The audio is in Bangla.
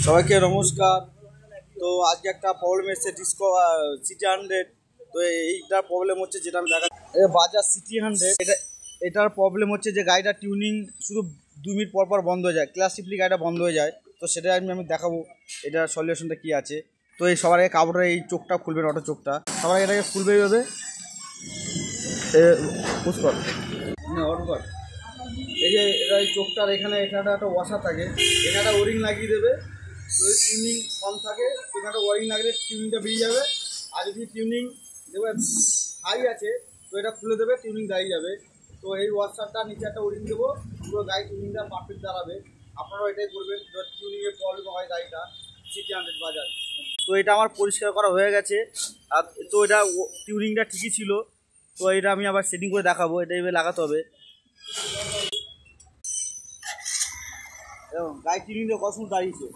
সবাইকে নমস্কার। তো আজকে একটা প্রবলেম এসেছে সিটি 100। তো এইটার প্রবলেম হচ্ছে, যেটা আমি দেখা বাজাজ সিটি 100, এটার প্রবলেম হচ্ছে যে গাড়িটা টিউনিং শুধু 2 মিনিট পর পর বন্ধ হয়ে যায়, ক্লাসিকলি গাড়িটা বন্ধ হয়ে যায়। তো সেটা আমি দেখাবো এটার সলিউশনটা কী আছে। তো এই সবার আগে কাপড়ের এই চোখটা খুলবেন, অটো চোখটা সবার আগে এটাকে খুলবে এইভাবে পুষ্কর অটো। এই যে এটা এই চোখটার এখানে একটা ওয়াশার থাকে, এখানে একটা ওরিং লাগিয়ে দেবে। যদি টিউনিং কম থাকে সেখানে একটা ওয়ারিং লাগলে টিউনিংটা বেরিয়ে যাবে। আর যদি টিউনিং দেবে হাই আছে তো এটা খুলে দেবে, টিউনিং দাঁড়িয়ে যাবে। তো এই ওয়াশারটা নিচে একটা ওরিং দেবো, পুরো গাড়ি টিউনিংটা পারফেক্ট দাঁড়াবে। আপনারাও এটাই করবেন যদি টিউনিংয়ের প্রবলেম হয় গাড়িটা সিটি 100 বাজাজ। তো এটা আমার পরিষ্কার করা হয়ে গেছে। আর তো এটা টিউনিংটা ঠিকই ছিল। তো এটা আমি আবার সেটিং করে দেখাবো, এটা এভাবে লাগাতে হবে। গাড়ি টিউনিংটা কত সময় দাঁড়িয়েছে।